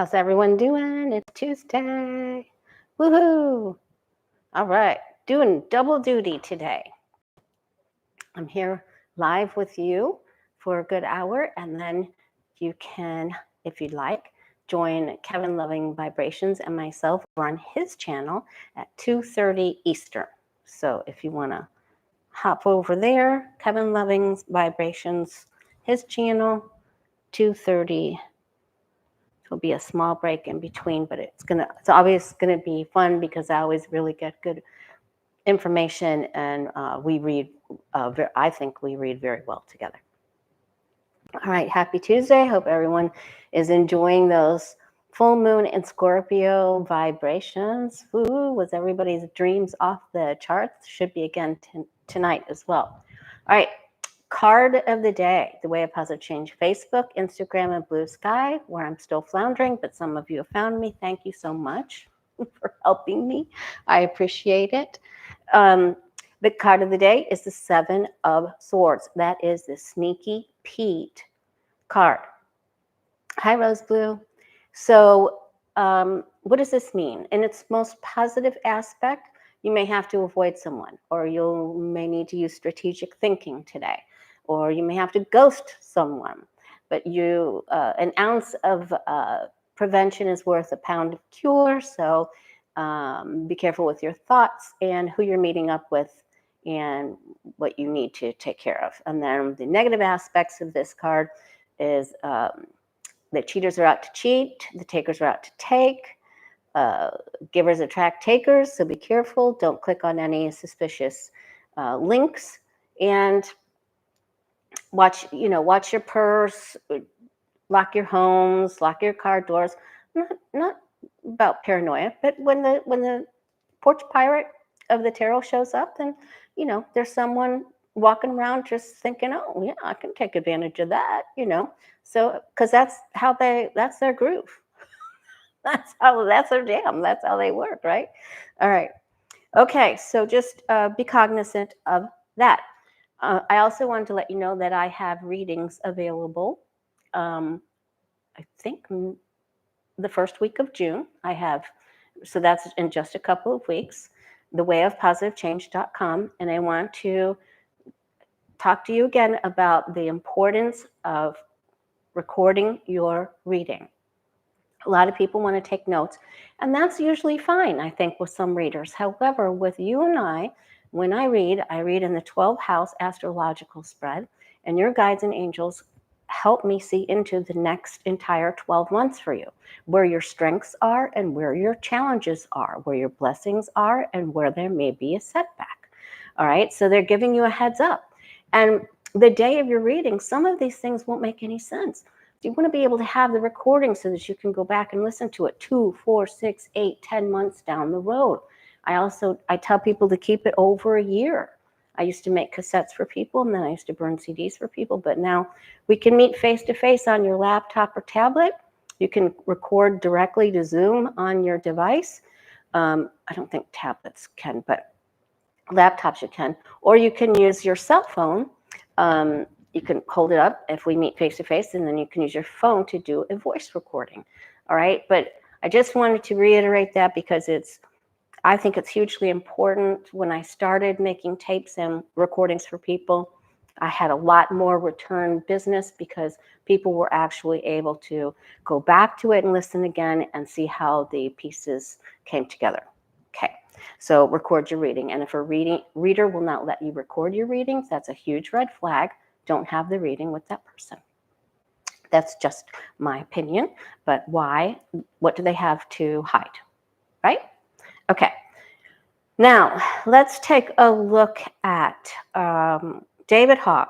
How's everyone doing? It's Tuesday. Woohoo! All right, doing double duty today. I'm here live with you for a good hour, and then you can, if you'd like, join Kevin Loving Vibrations and myself on his channel at 2:30 Eastern. So if you want to hop over there, Kevin Loving Vibrations, his channel, 2:30. There'll be a small break in between, but it's always gonna be fun because I always really get good information, and we read. I think we read very well together. All right, happy Tuesday. Hope everyone is enjoying those full moon and Scorpio vibrations. Ooh, was everybody's dreams off the charts? Should be again tonight as well. All right. Card of the day, the way of positive change, Facebook, Instagram, and Blue Sky, where I'm still floundering, but some of you have found me. Thank you so much for helping me. I appreciate it. The card of the day is the Seven of Swords. That is the Sneaky Pete card. Hi, Rose Blue. So what does this mean? In its most positive aspect, you may have to avoid someone, or you may need to use strategic thinking today, or you may have to ghost someone. But an ounce of prevention is worth a pound of cure. So be careful with your thoughts and who you're meeting up with and what you need to take care of. And then the negative aspects of this card is the cheaters are out to cheat, the takers are out to take. Givers attract takers, so be careful. Don't click on any suspicious links, and watch your purse, lock your homes, lock your car doors. Not about paranoia, but when the porch pirate of the tarot shows up, then there's someone walking around just thinking, oh yeah, I can take advantage of that, so because that's their groove. That's their jam. That's how they work, right? All right. Okay, so just be cognizant of that. I also wanted to let you know that I have readings available. I think the first week of June I have, so that's in just a couple of weeks, thewayofpositivechange.com, and I want to talk to you again about the importance of recording your reading. A lot of people want to take notes, and that's usually fine, I think, with some readers. However, with you and I, when I read in the 12th house astrological spread, and your guides and angels help me see into the next entire 12 months for you, where your strengths are and where your challenges are, where your blessings are and where there may be a setback. All right, so they're giving you a heads up. And the day of your reading, some of these things won't make any sense. You want to be able to have the recording so that you can go back and listen to it 2, 4, 6, 8, 10 months down the road. I tell people to keep it over a year. I used to make cassettes for people, and then I used to burn CDs for people. But now we can meet face-to-face on your laptop or tablet. You can record directly to Zoom on your device. I don't think tablets can, but laptops you can. Or you can use your cell phone. You can hold it up if we meet face-to-face, and then you can use your phone to do a voice recording. All right, but I just wanted to reiterate that because I think it's hugely important. When I started making tapes and recordings for people, I had a lot more return business because people were actually able to go back to it and listen again and see how the pieces came together. Okay, so record your reading. And if a reader will not let you record your readings, that's a huge red flag. Don't have the reading with that person. That's just my opinion. But why? What do they have to hide? Right? Okay. Now, let's take a look at David Hogg.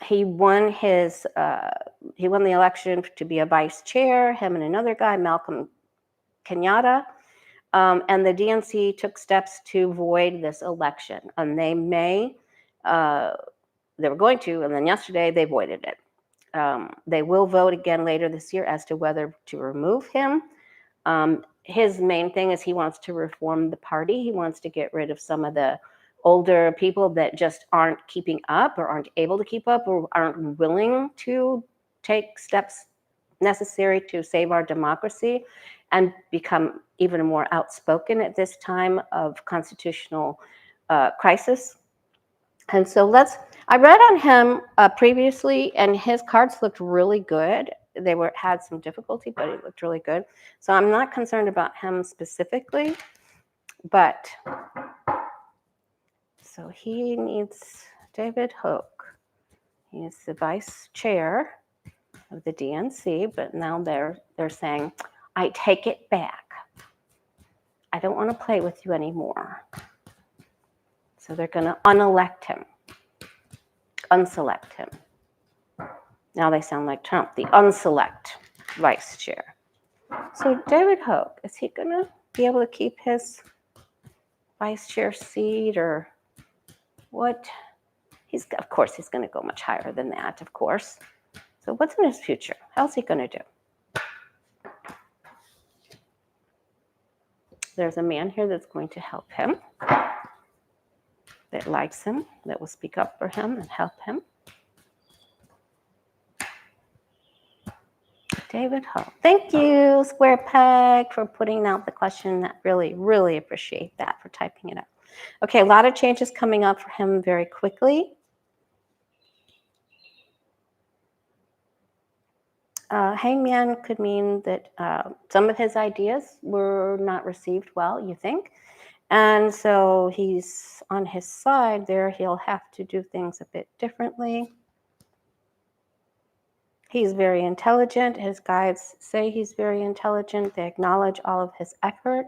He won the election to be a vice chair, him and another guy, Malcolm Kenyatta. And the DNC took steps to void this election. And they were going to, and then yesterday they voided it. They will vote again later this year as to whether to remove him. His main thing is he wants to reform the party. He wants to get rid of some of the older people that just aren't keeping up or aren't able to keep up or aren't willing to take steps necessary to save our democracy and become even more outspoken at this time of constitutional crisis. And so I read on him previously, and his cards looked really good. They had some difficulty, but it looked really good. So I'm not concerned about him specifically, but so he needs David Hogg. He's the vice chair of the DNC, but now they're saying, I take it back. I don't want to play with you anymore. So they're going to unselect him. Now they sound like Trump, the unselect vice chair. So David Hogg, is he going to be able to keep his vice chair seat, or what? Of course, he's going to go much higher than that, of course. So what's in his future? How's he going to do? There's a man here that's going to help him, that likes him, that will speak up for him and help him. David Hogg. Thank you, Square Peg, for putting out the question. Really, really appreciate that, for typing it up. Okay, a lot of changes coming up for him very quickly. Hangman could mean that some of his ideas were not received well, you think. And so he's on his side there. He'll have to do things a bit differently. He's very intelligent. His guides say he's very intelligent. They acknowledge all of his effort.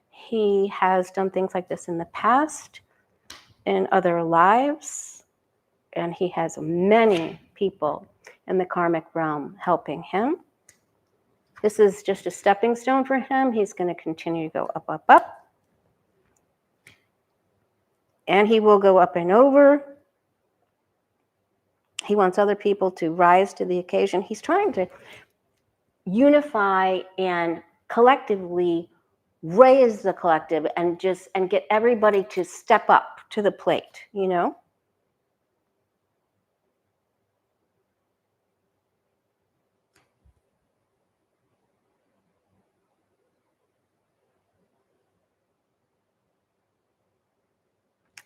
He has done things like this in the past, in other lives, and he has many people in the karmic realm helping him. This is just a stepping stone for him. He's going to continue to go up, up, up. And he will go up and over. He wants other people to rise to the occasion. He's trying to unify and collectively raise the collective and get everybody to step up to the plate, you know?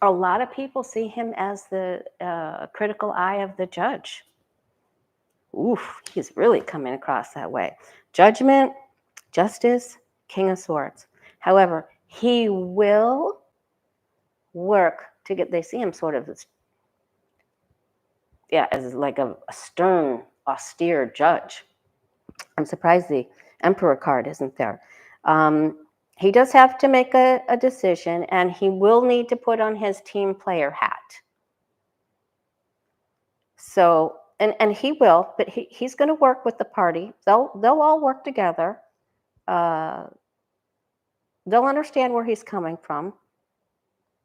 A lot of people see him as the critical eye of the judge. Oof, he's really coming across that way. Judgment, justice, King of Swords. However, he will work to get, they see him sort of as like a stern, austere judge. I'm surprised the Emperor card isn't there. He does have to make a decision, and he will need to put on his team player hat. So, and he will, but he's going to work with the party. They'll all work together. They'll understand where he's coming from.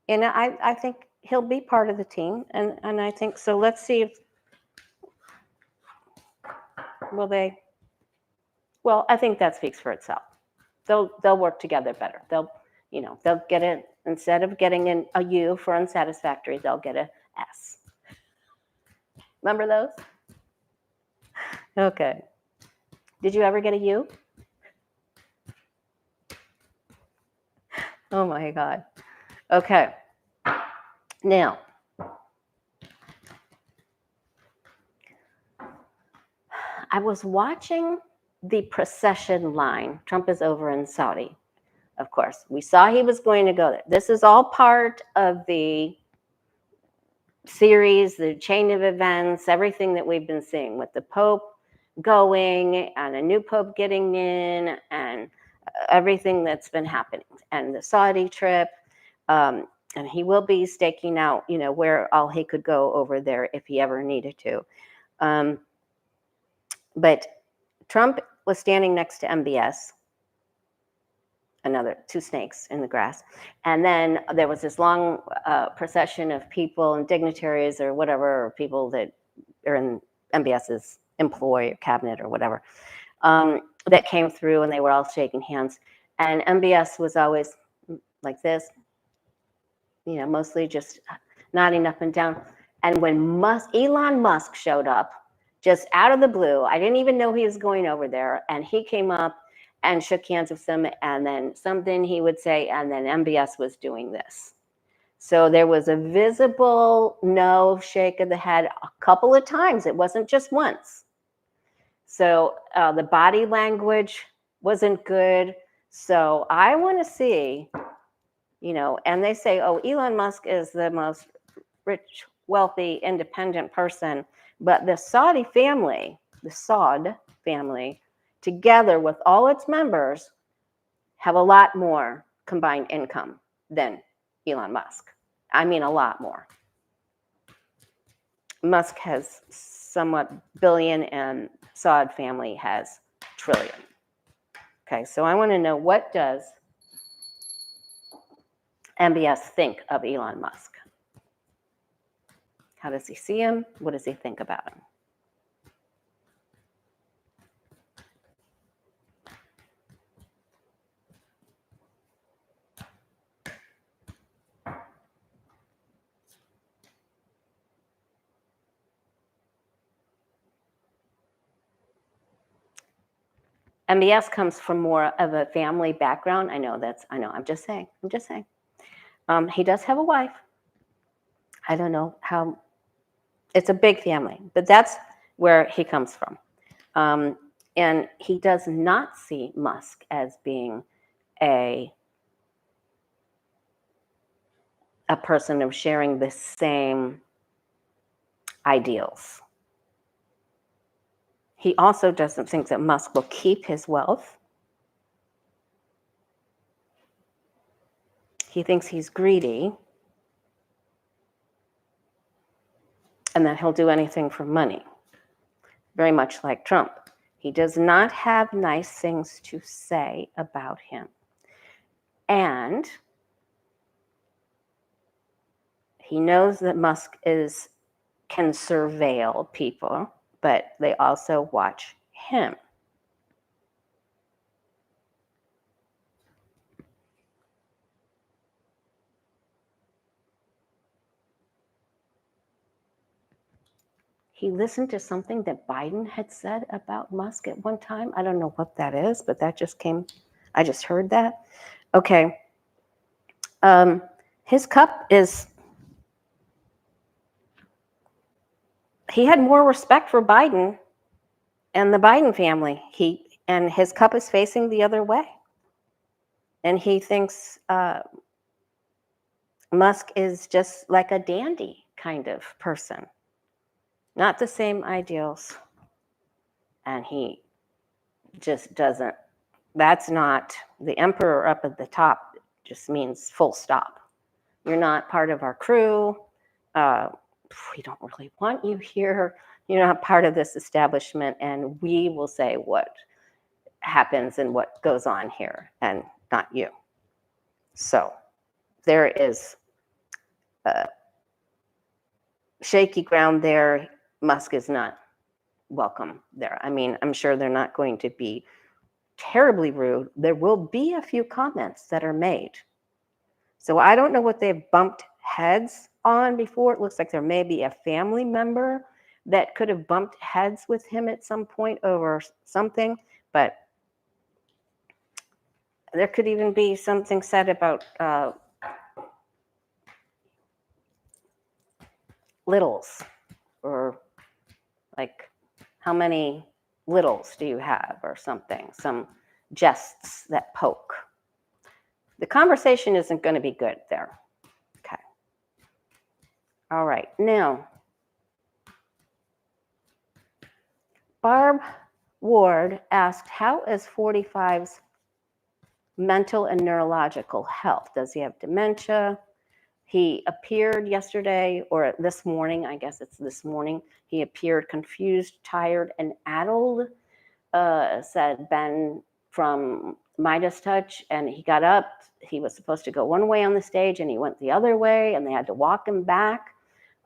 And I think he'll be part of the team. And I think, so let's see if, well, I think that speaks for itself. They'll work together better. They'll get it, instead of getting a U for unsatisfactory, they'll get a S. Remember those? Okay. Did you ever get a U? Oh my God. Okay. Now, I was watching the procession line. Trump is over in Saudi, of course. We saw he was going to go there. This is all part of the series, the chain of events, everything that we've been seeing with the Pope going and a new Pope getting in and everything that's been happening, and the Saudi trip. And he will be staking out, where all he could go over there if he ever needed to. But Trump was standing next to MBS, another two snakes in the grass. And then there was this long procession of people and dignitaries or whatever, or people that are in MBS's employ or cabinet or whatever, that came through, and they were all shaking hands. And MBS was always like this, mostly just nodding up and down. And when Elon Musk showed up, just out of the blue. I didn't even know he was going over there. And he came up and shook hands with them. And then something he would say, and then MBS was doing this. So there was a visible no shake of the head a couple of times. It wasn't just once. So the body language wasn't good. So I want to see, and they say, oh, Elon Musk is the most rich, wealthy, independent person. But the Saud family, together with all its members, have a lot more combined income than Elon Musk. I mean, a lot more. Musk has somewhat billion and Saud family has trillion. Okay, so I want to know, what does MBS think of Elon Musk? How does he see him? What does he think about him? MBS comes from more of a family background. I'm just saying. He does have a wife. I don't know how, it's a big family, but that's where he comes from. And he does not see Musk as being a person of sharing the same ideals. He also doesn't think that Musk will keep his wealth. He thinks he's greedy and that he'll do anything for money, very much like Trump. He does not have nice things to say about him. And he knows that Musk can surveil people, but they also watch him. He listened to something that Biden had said about Musk at one time. I don't know what that is, but that just came, I just heard that. Okay. His cup is, he had more respect for Biden and the Biden family. And his cup is facing the other way. And he thinks Musk is just like a dandy kind of person. Not the same ideals. And he just doesn't, that's not, the emperor up at the top just means full stop. You're not part of our crew. We don't really want you here. You're not part of this establishment, and we will say what happens and what goes on here, and not you. So there is shaky ground there. Musk is not welcome there. I mean, I'm sure they're not going to be terribly rude. There will be a few comments that are made. So I don't know what they've bumped heads on before. It looks like there may be a family member that could have bumped heads with him at some point over something, but there could even be something said about littles, or like, how many littles do you have, or something, some jests that poke. The conversation isn't going to be good there. Okay. All right. Now, Barb Ward asked, how is 45's mental and neurological health? Does he have dementia? He appeared yesterday, or this morning, I guess it's this morning, he appeared confused, tired, and addled, said Ben from Midas Touch, and he got up. He was supposed to go one way on the stage, and he went the other way, and they had to walk him back.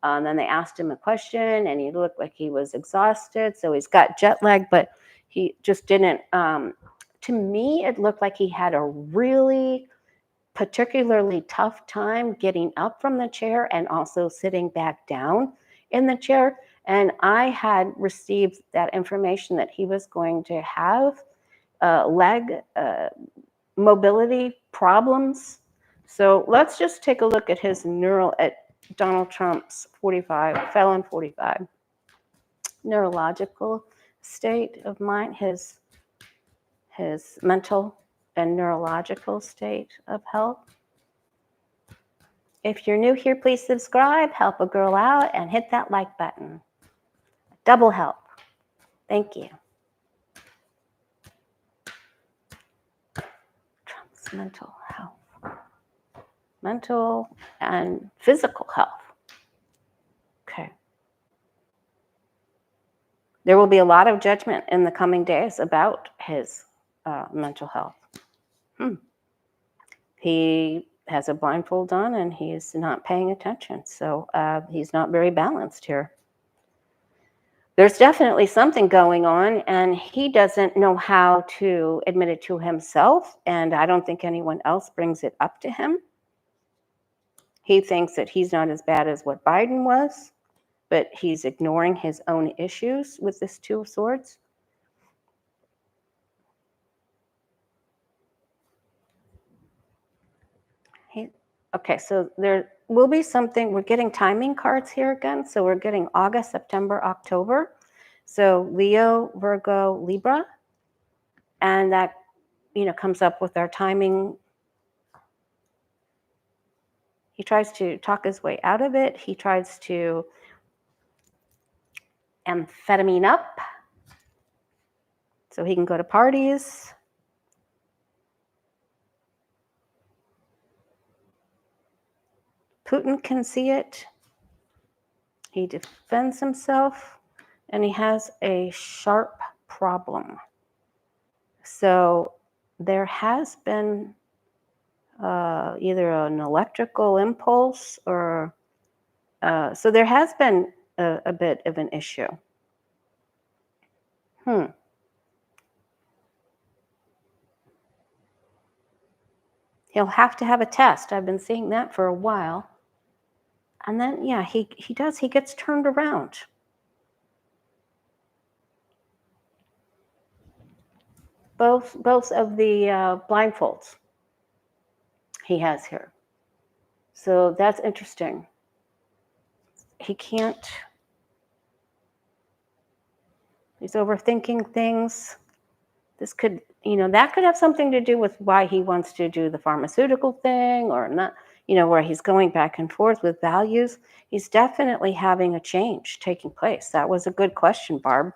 And then they asked him a question, and he looked like he was exhausted, so he's got jet lag, but he just didn't, to me, it looked like he had a really particularly tough time getting up from the chair and also sitting back down. in the chair, and I had received that information that he was going to have leg mobility problems. So let's just take a look at his at Donald Trump's 45, felon 45, neurological state of mind, his mental and neurological state of health. If you're new here, please subscribe, help a girl out, and hit that like button. Double help. Thank you. Trump's mental health. Mental and physical health. Okay. There will be a lot of judgment in the coming days about his mental health. He has a blindfold on and he's not paying attention. So he's not very balanced here. There's definitely something going on and he doesn't know how to admit it to himself. And I don't think anyone else brings it up to him. He thinks that he's not as bad as what Biden was, but he's ignoring his own issues with this Two of Swords. Okay, so there will be something, we're getting timing cards here again. So we're getting August, September, October. So Leo, Virgo, Libra. And that, comes up with our timing. He tries to talk his way out of it. He tries to amphetamine up so he can go to parties. Putin can see it. He defends himself, and he has a sharp problem. So there has been either an electrical impulse or so there has been a bit of an issue. He'll have to have a test. I've been seeing that for a while. And then, yeah, he gets turned around. Both of the blindfolds he has here. So that's interesting. He can't, he's overthinking things. This could, that could have something to do with why he wants to do the pharmaceutical thing or not, where he's going back and forth with values. He's definitely having a change taking place. That was a good question, Barb.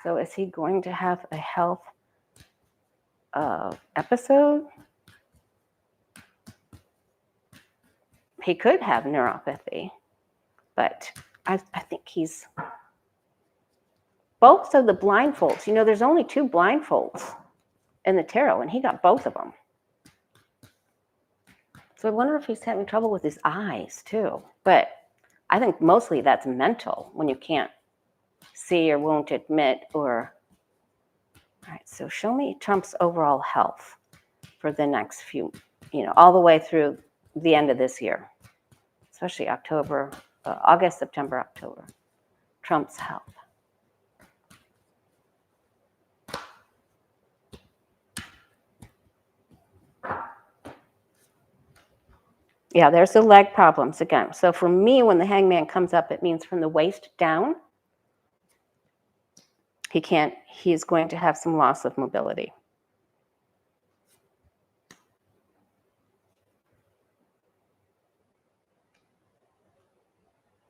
So is he going to have a health episode? He could have neuropathy, but I think he's both of the blindfolds. There's only 2 blindfolds in the tarot, and he got both of them. So I wonder if he's having trouble with his eyes too. But I think mostly that's mental when you can't see or won't admit or. All right, so show me Trump's overall health for the next few, all the way through the end of this year, especially October, August, September, October. Trump's health. Yeah, there's the leg problems again. So for me, when the hangman comes up, it means from the waist down. He's going to have some loss of mobility.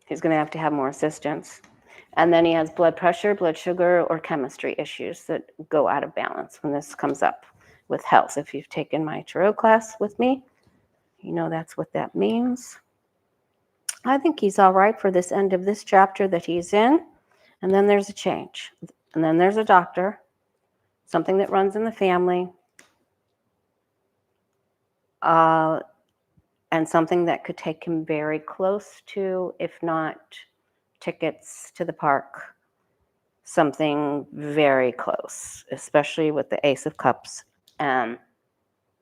He's going to have more assistance. And then he has blood pressure, blood sugar, or chemistry issues that go out of balance when this comes up with health. If you've taken my tarot class with me, that's what that means. I think he's all right for this end of this chapter that he's in. And then there's a change. And then there's a doctor, something that runs in the family, and something that could take him very close to, if not tickets to the park, something very close, especially with the Ace of Cups and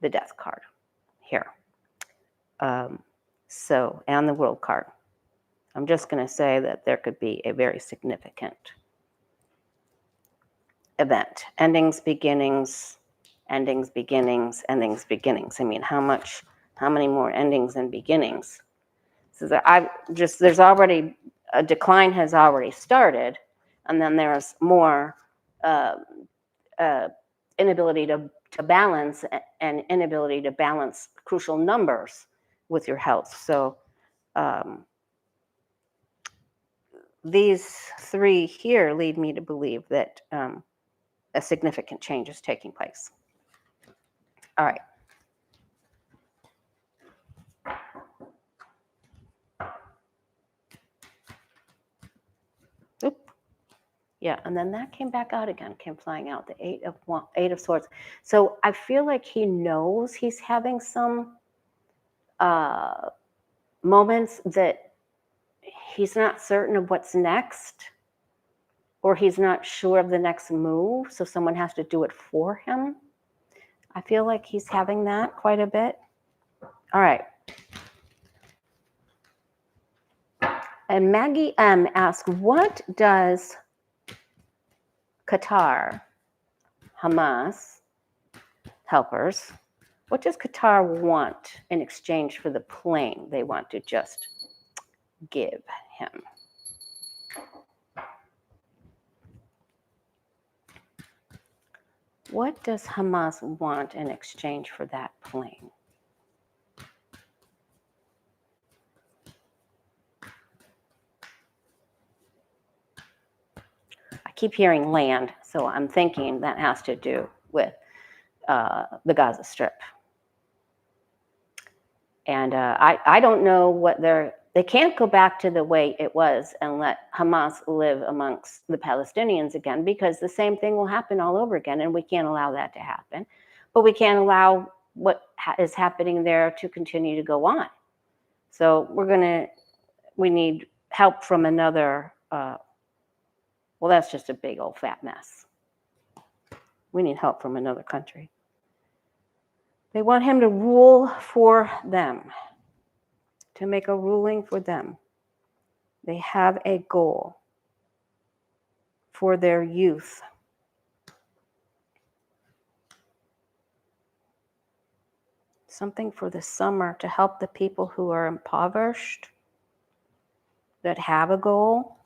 the Death card here. So, and the world card. I'm just going to say that there could be a very significant event. Endings, beginnings, endings, beginnings, endings, beginnings. I mean, how many more endings and beginnings? So that there's already, a decline has already started, and then there's more inability to balance, and inability to balance crucial numbers with your health. So these three here lead me to believe that a significant change is taking place. All right. Oop. Yeah, and then that came back out again, came flying out, the Eight of Swords. So I feel like he knows he's having some moments that he's not certain of what's next, or he's not sure of the next move, so someone has to do it for him. I feel like he's having that quite a bit. All right. And Maggie M asks, what does Qatar, Hamas, helpers, what does Qatar want in exchange for the plane they want to just give him? What does Hamas want in exchange for that plane? I keep hearing land, so I'm thinking that has to do with the Gaza Strip. And I don't know what they can't go back to the way it was and let Hamas live amongst the Palestinians again, because the same thing will happen all over again, and we can't allow that to happen. But we can't allow what is happening there to continue to go on. So we need help from another, well, that's just a big old fat mess. We need help from another country. They want him to rule for them, to make a ruling for them. They have a goal for their youth. Something for the summer to help the people who are impoverished, that have a goal.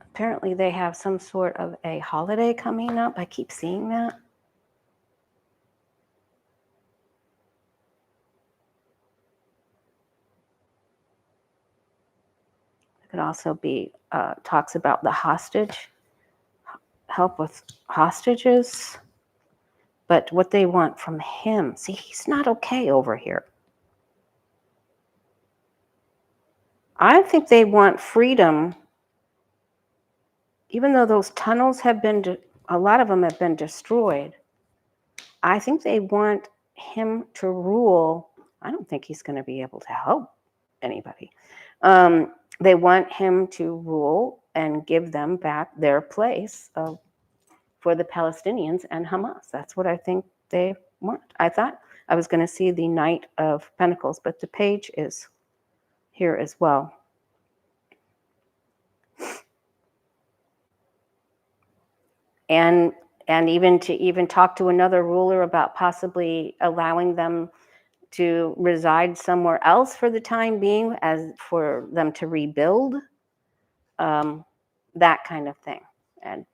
Apparently they have some sort of a holiday coming up. I keep seeing that. It could also be talks about the hostage, help with hostages. But what they want from him, see, he's not okay over here. I think they want freedom, even though those tunnels have been, a lot of them have been destroyed. I think they want him to rule. I don't think he's going to be able to help anybody. They want him to rule and give them back their place for the Palestinians and Hamas. That's what I think they want. I thought I was going to see the Knight of Pentacles, but the page is here as well. And even to talk to another ruler about possibly allowing them to reside somewhere else for the time being, as for them to rebuild, that kind of thing. And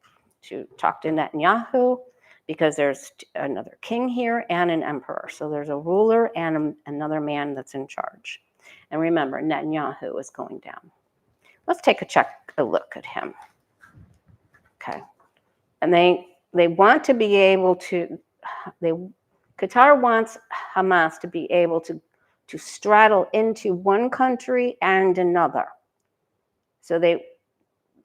to talk to Netanyahu, because there's another king here and an emperor. So there's a ruler and another man that's in charge. And remember, Netanyahu is going down. Let's take a look at him. Okay. And they want to be able to, Qatar wants Hamas to be able to straddle into one country and another. So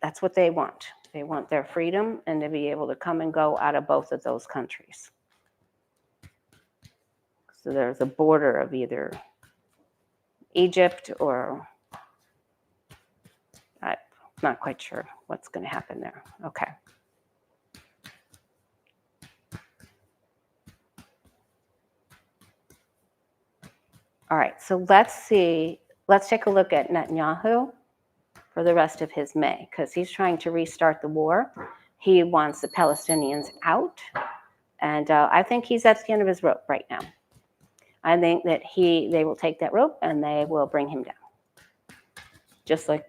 that's what they want. They want their freedom and to be able to come and go out of both of those countries. So there's a border of either Egypt or, I'm not quite sure what's going to happen there. Okay. All right, so let's take a look at Netanyahu for the rest of his May, because he's trying to restart the war. He wants the Palestinians out, and I think he's at the end of his rope right now. I think that they will take that rope and they will bring him down, just like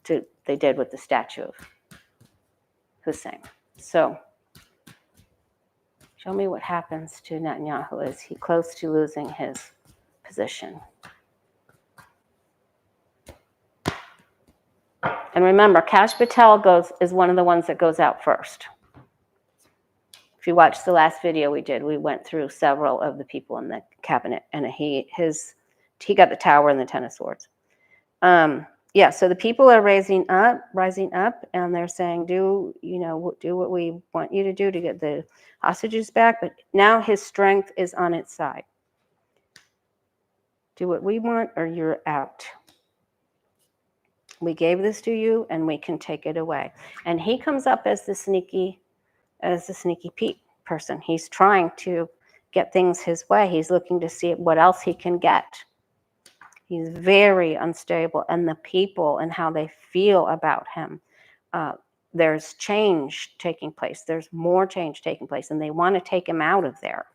they did with the statue of Hussein. So, show me what happens to Netanyahu. Is he close to losing his position? And remember, Kash Patel is one of the ones that goes out first. If you watched the last video we did, we went through several of the people in the cabinet, and he got the tower and the 10 of swords. Yeah, so the people are rising up, and they're saying, do what we want you to do to get the hostages back. But now his strength is on its side. Do what we want, or you're out. We gave this to you, and we can take it away. And he comes up as the sneaky Pete person. He's trying to get things his way. He's looking to see what else he can get. He's very unstable, and the people and how they feel about him. There's change taking place. There's more change taking place, and they want to take him out of there.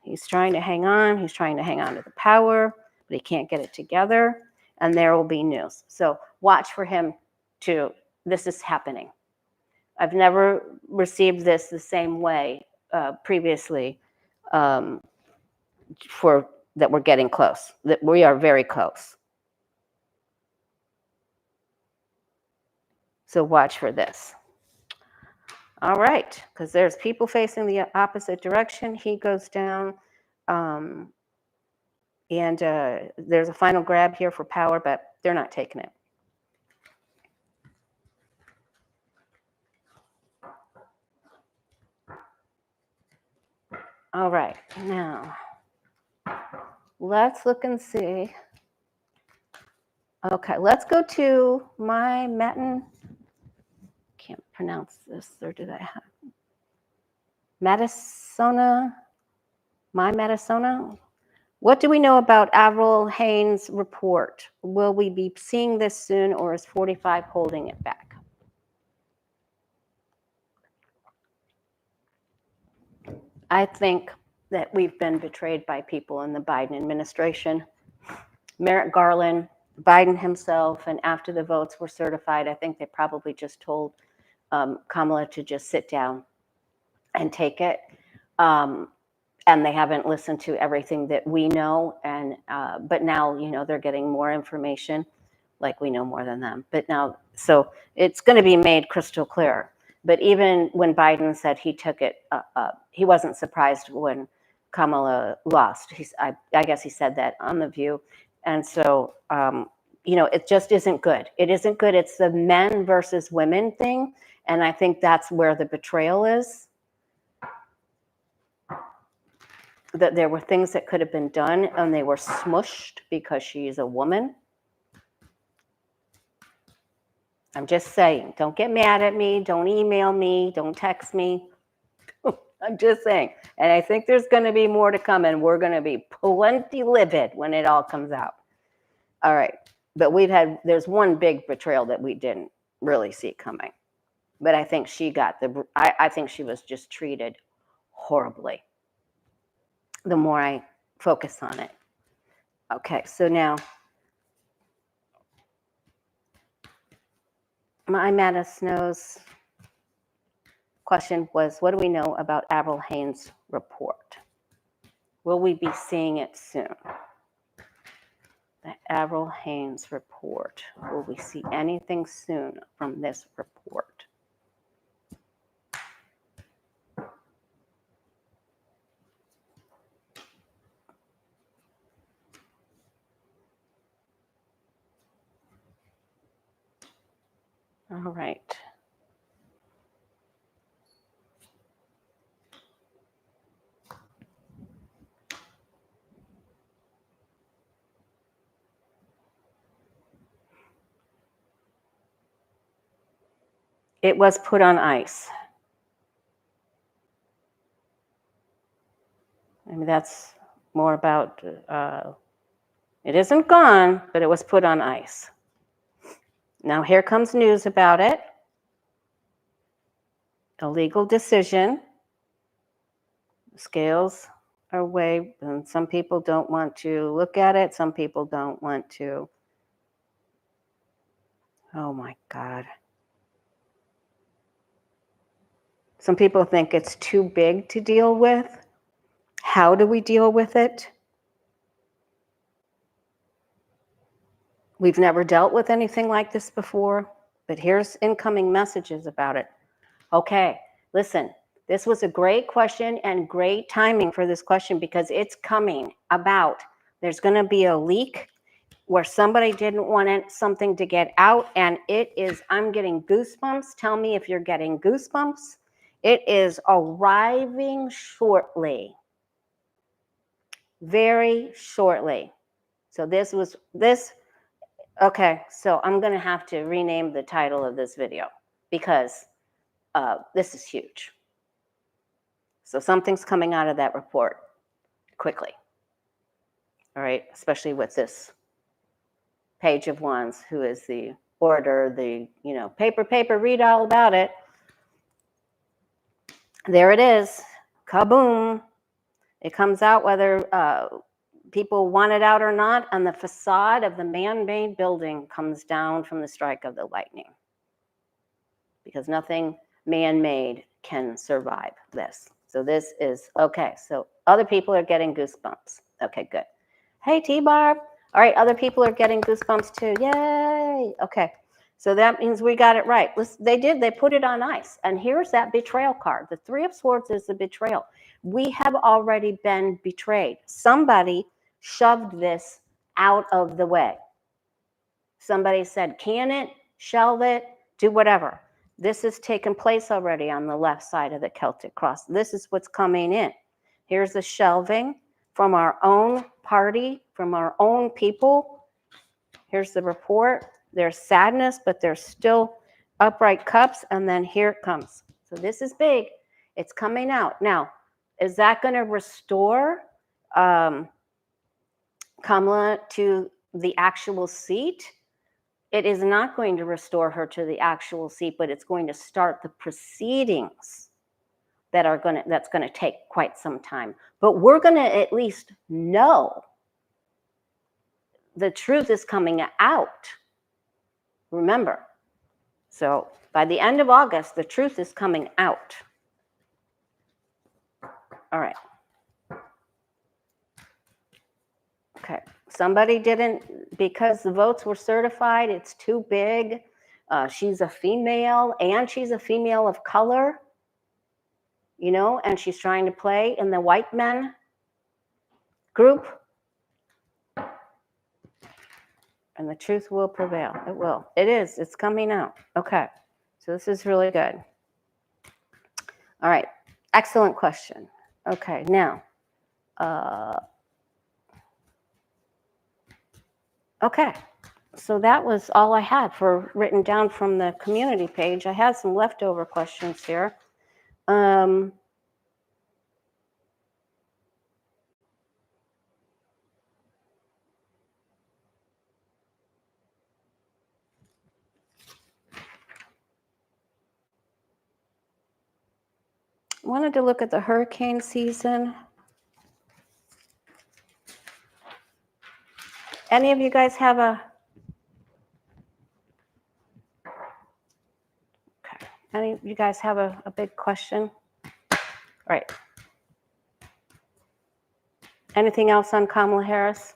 He's trying to hang on. He's trying to hang on to the power, but he can't get it together, and there will be news. So watch for him to, this is happening. I've never received this the same way previously that we're getting close, that we are very close. So watch for this. All right, because there's people facing the opposite direction. He goes down, and there's a final grab here for power, but they're not taking it. All right, now let's look and see. Okay, let's go to can't pronounce this, or did I have Madisona? What do we know about Avril Haines' report? Will we be seeing this soon, or is 45 holding it back? I think that we've been betrayed by people in the Biden administration. Merrick Garland, Biden himself, and after the votes were certified, I think they probably just told Kamala to just sit down and take it. And they haven't listened to everything that we know. And but now, they're getting more information, like we know more than them. But now, so it's going to be made crystal clear. But even when Biden said he took it, he wasn't surprised when Kamala lost. I guess he said that on The View. And so, it just isn't good. It isn't good. It's the men versus women thing. And I think that's where the betrayal is. That there were things that could have been done, and they were smushed because she's a woman. I'm just saying, don't get mad at me. Don't email me. Don't text me. I'm just saying. And I think there's going to be more to come, and we're going to be plenty livid when it all comes out. All right. But there's one big betrayal that we didn't really see coming. But I think I think she was just treated horribly the more I focus on it. Okay, so now my Matta Snow's question was, what do we know about Avril Haines' report? Will we be seeing it soon? The Avril Haines report. Will we see anything soon from this report? All right. It was put on ice. I mean, that's more about, it isn't gone, but it was put on ice. Now here comes news about it. A legal decision. Scales are weighed, and some people don't want to look at it. Some people don't want to. Oh my God. Some people think it's too big to deal with. How do we deal with it? We've never dealt with anything like this before, but here's incoming messages about it. Okay, listen, this was a great question and great timing for this question because it's coming about. There's going to be a leak where somebody didn't want something to get out, and it is, I'm getting goosebumps. Tell me if you're getting goosebumps. It is arriving shortly. Very shortly. So okay, so I'm going to have to rename the title of this video because this is huge. So something's coming out of that report quickly. All right, especially with this Page of Wands, who is the orator, the, paper, read all about it. There it is. Kaboom. It comes out whether people want it out or not, and the facade of the man-made building comes down from the strike of the lightning. Because nothing man-made can survive this. So this is, okay, so other people are getting goosebumps. Okay, good. Hey, T-Barb. All right, other people are getting goosebumps too. Yay. Okay, so that means we got it right. They put it on ice. And here's that betrayal card. The Three of Swords is the betrayal. We have already been betrayed. Somebody shoved this out of the way. Somebody said, can it, shelve it, do whatever. This has taken place already on the left side of the Celtic cross. This is what's coming in. Here's the shelving from our own party, from our own people. Here's the report. There's sadness, but there's still upright cups. And then here it comes. So this is big. It's coming out. Now, is that going to restore Kamala to the actual seat? It is not going to restore her to the actual seat, but it's going to start the proceedings that's going to take quite some time. But we're going to at least know the truth is coming out. Remember. So by the end of August, the truth is coming out. All right. Okay. Somebody didn't, because the votes were certified, it's too big. She's a female, and she's a female of color, and she's trying to play in the white men group. And the truth will prevail. It will. It is. It's coming out. Okay. So this is really good. All right. Excellent question. Okay. Now, okay. So that was all I had for written down from the community page. I had some leftover questions here. Wanted to look at the hurricane season. Any of you guys have a... Okay. Any of you guys have a big question? All right. Anything else on Kamala Harris?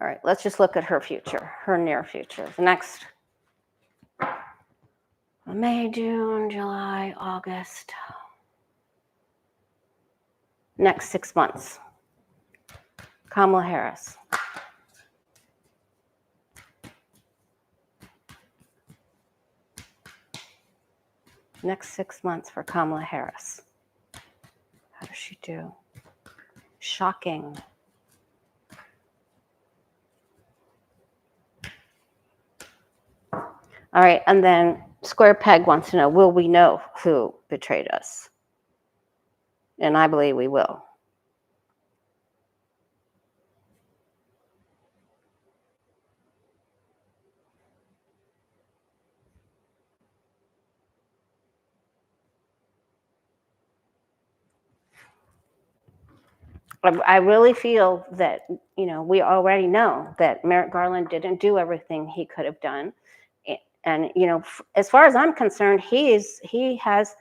All right, let's just look at her future, her near future. The next May, June, July, August. Next 6 months. Kamala Harris. Next 6 months for Kamala Harris. How does she do? Shocking. All right, and then Square Peg wants to know, will we know who betrayed us? And I believe we will. I really feel that, we already know that Merrick Garland didn't do everything he could have done. And, as far as I'm concerned, he has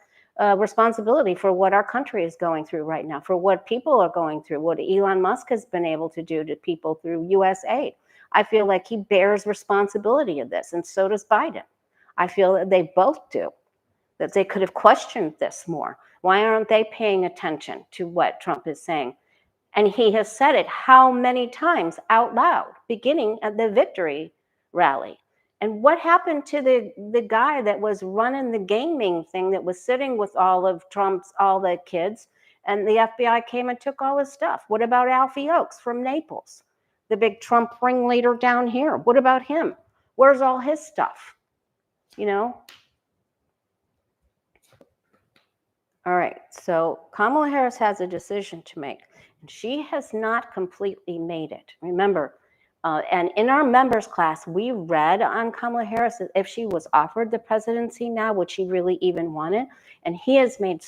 responsibility for what our country is going through right now, for what people are going through, what Elon Musk has been able to do to people through US aid. I feel like he bears responsibility of this, and so does Biden. I feel that they both do, that they could have questioned this more. Why aren't they paying attention to what Trump is saying? And he has said it how many times out loud, beginning at the victory rally. And what happened to the guy that was running the gaming thing, that was sitting with all the kids, and the FBI came and took all his stuff? What about Alfie Oakes from Naples, the big Trump ringleader down here? What about him? Where's all his stuff? All right, so Kamala Harris has a decision to make, and she has not completely made it. Remember, and in our members class, we read on Kamala Harris if she was offered the presidency now, would she really even want it? And he has made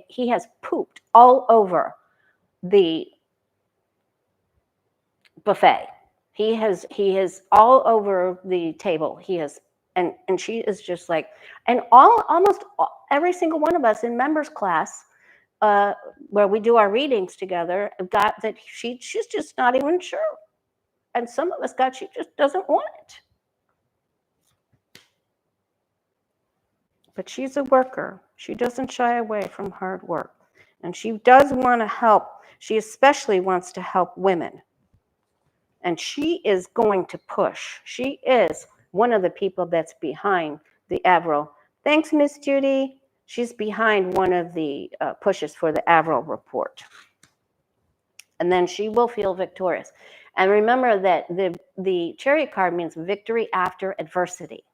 he has pooped all over the buffet. He has all over the table. He has, and she is just like, and almost every single one of us in members class, where we do our readings together, got that she's just not even sure. And some of us got she just doesn't want it. But she's a worker. She doesn't shy away from hard work. And she does want to help. She especially wants to help women. And she is going to push. She is one of the people that's behind the Avril. Thanks, Miss Judy. She's behind one of the pushes for the Avril report. And then she will feel victorious. And remember that the chariot card means victory after adversity,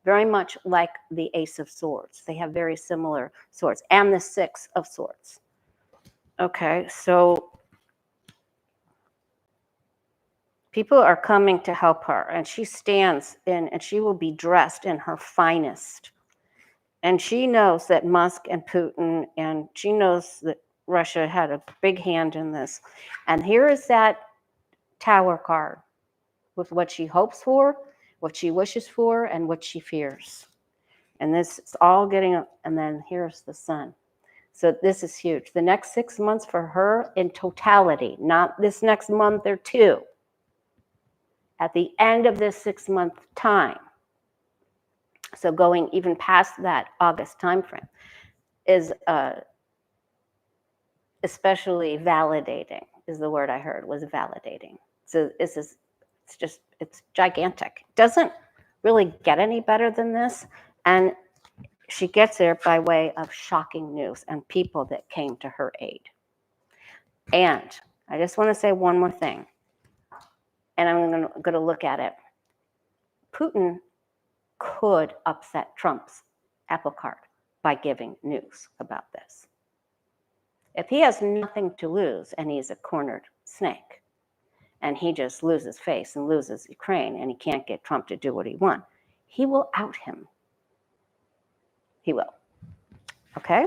very much like the Ace of Swords. They have very similar swords, and the Six of Swords. Okay, so people are coming to help her, and she stands in, and she will be dressed in her finest. And she knows that Musk and Putin, and she knows that Russia had a big hand in this. And here is that Tower card with what she hopes for, what she wishes for, and what she fears. And this is all getting, and then here's the Sun. So this is huge. The next 6 months for her in totality, not this next month or two. At the end of this 6 month time, so going even past that August timeframe, is especially validating, is the word I heard, was validating. So it's gigantic. It doesn't really get any better than this. And she gets there by way of shocking news and people that came to her aid. And I just want to say one more thing, and I'm going to look at it. Putin could upset Trump's apple cart by giving news about this. If he has nothing to lose and he's a cornered snake, and he just loses face and loses Ukraine, and he can't get Trump to do what he wants, he will out him. He will. Okay?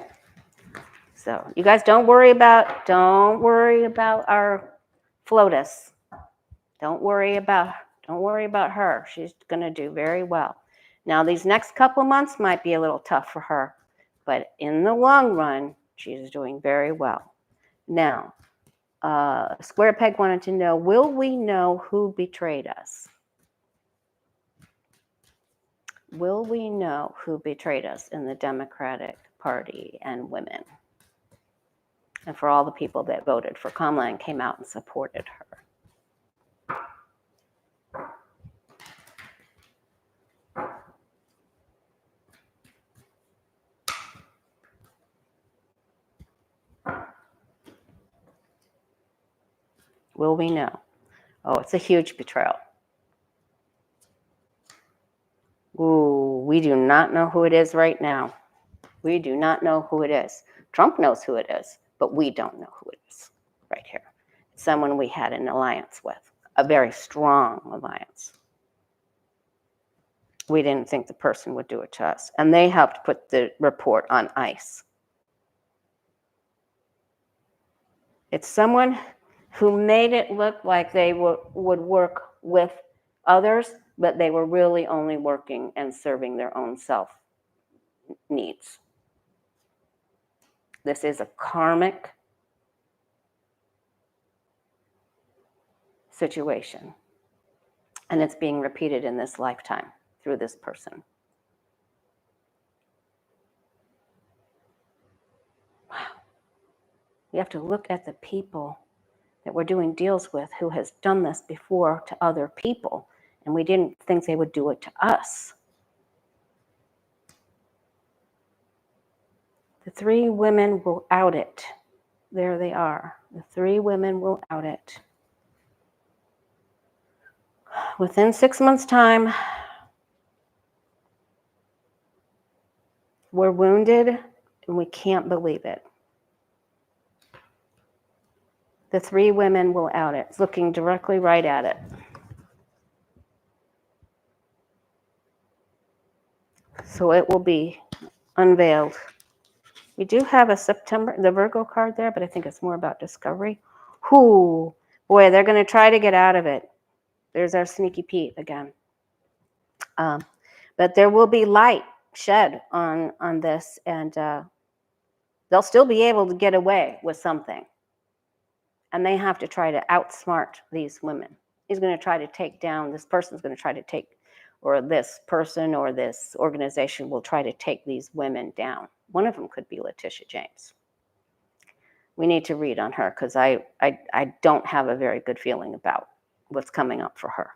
So you guys don't worry about our FLOTUS. Don't worry about her. She's going to do very well. Now, these next couple months might be a little tough for her, but in the long run, she's doing very well. Now, Square Peg wanted to know, will we know who betrayed us? Will we know who betrayed us in the Democratic Party and women? And for all the people that voted for Kamala and came out and supported her. Will we know? Oh, it's a huge betrayal. Ooh, we do not know who it is right now. We do not know who it is. Trump knows who it is, but we don't know who it is right here. It's someone we had an alliance with, a very strong alliance. We didn't think the person would do it to us. And they helped put the report on ice. It's someone who made it look like they would work with others, but they were really only working and serving their own self needs. This is a karmic situation, and it's being repeated in this lifetime through this person. Wow. You have to look at the people that we're doing deals with who has done this before to other people, and we didn't think they would do it to us. The 3 women will out it. There they are. The 3 women will out it. Within 6 months' time, we're wounded and we can't believe it. The 3 women will out it. It's looking directly right at it. So it will be unveiled. We do have a September, the Virgo card there, but I think it's more about discovery. Whoo, boy, they're going to try to get out of it. There's our sneaky Pete again. But there will be light shed on this, and they'll still be able to get away with something. And they have to try to outsmart these women. He's going to try to take down, this person's going to try to take, or this person or this organization will try to take these women down. One of them could be Leticia James. We need to read on her because I don't have a very good feeling about what's coming up for her.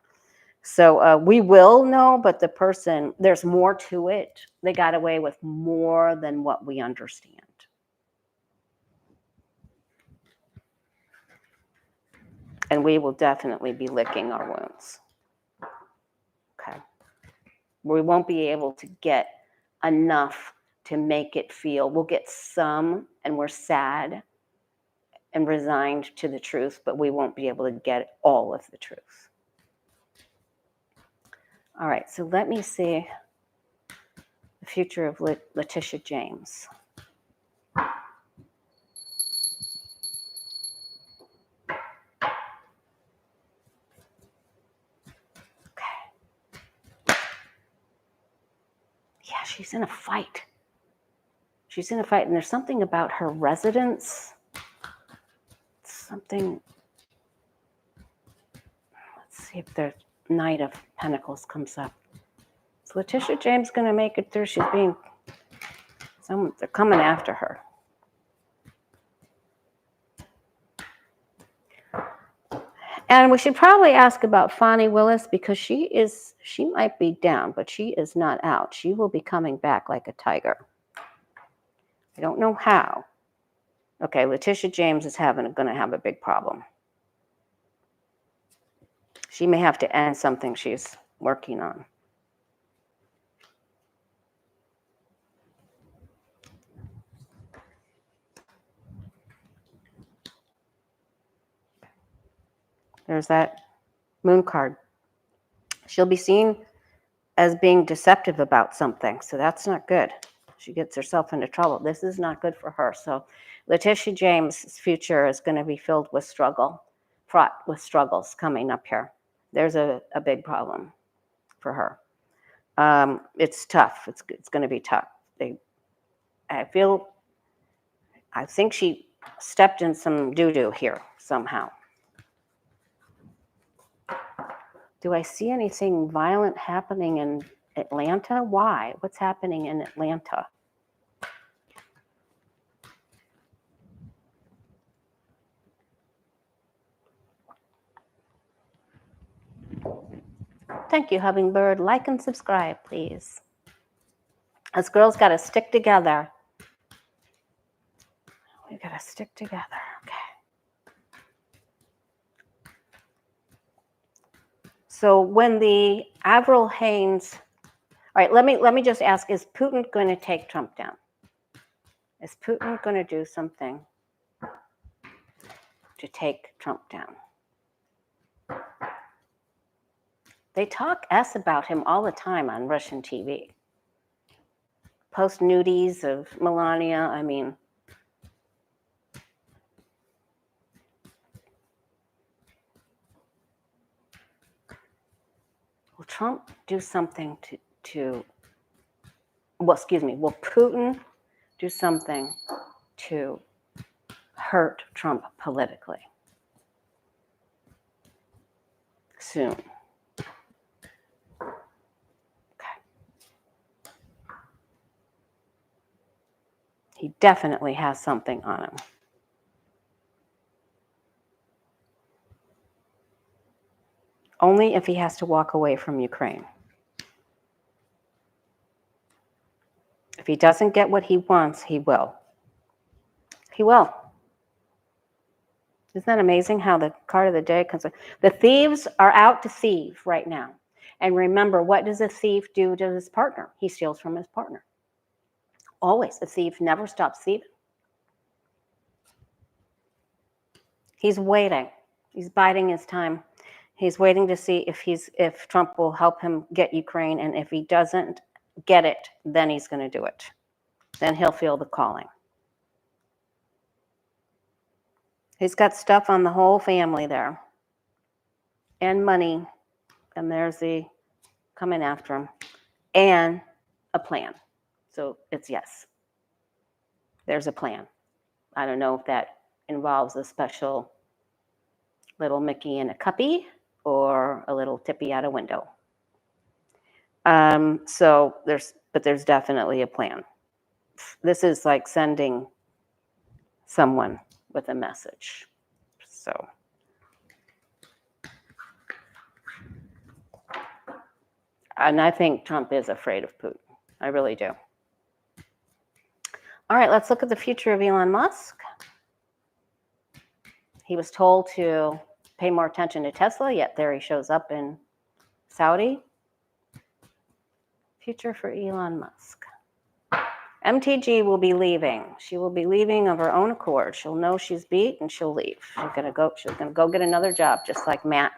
So we will know, but the person, there's more to it. They got away with more than what we understand. And we will definitely be licking our wounds. Okay. We won't be able to get enough to make it feel. We'll get some, and we're sad and resigned to the truth, but we won't be able to get all of the truth. All right, so let me see the future of Leticia James. Yeah, she's in a fight. She's in a fight, and there's something about her residence. Something. Let's see if the Knight of Pentacles comes up. Is Leticia James going to make it through? She's being. They're coming after her. And we should probably ask about Fani Willis because she might be down, but she is not out. She will be coming back like a tiger. I don't know how. Okay, Leticia James is going to have a big problem. She may have to end something she's working on. There's that moon card. She'll be seen as being deceptive about something, so that's not good. She gets herself into trouble. This is not good for her. So Leticia James' future is going to be filled with struggle, fraught with struggles coming up here. There's a big problem for her. It's tough. It's going to be tough. I think she stepped in some doo-doo here somehow. Do I see anything violent happening in Atlanta? Why? What's happening in Atlanta? Thank you, Hummingbird. Like and subscribe, please. Us girls got to stick together. We got to stick together. Okay. So when the Avril Haines, right, let me just ask, is Putin going to take Trump down? Is Putin going to do something to take Trump down? They talk S about him all the time on Russian TV. Post nudies of Melania, I mean. Will Trump do something will Putin do something to hurt Trump politically soon? Okay. He definitely has something on him. Only if he has to walk away from Ukraine. If he doesn't get what he wants, he will. He will. Isn't that amazing how the card of the day comes? The thieves are out to thieve right now. And remember, what does a thief do to his partner? He steals from his partner. Always. A thief never stops thieving. He's waiting. He's biding his time. He's waiting to see if Trump will help him get Ukraine. And if he doesn't get it, then he's going to do it. Then he'll feel the calling. He's got stuff on the whole family there. And money. And there's the coming after him. And a plan. So it's yes. There's a plan. I don't know if that involves a special little Mickey in a cuppy or a little tippy out a window. But there's definitely a plan. This is like sending someone with a message. So. And I think Trump is afraid of Putin. I really do. All right, let's look at the future of Elon Musk. He was told to pay more attention to Tesla, yet there he shows up in Saudi. Future for Elon Musk. MTG will be leaving. She will be leaving of her own accord. She'll know she's beat and she'll leave. She's gonna go get another job, just like Matt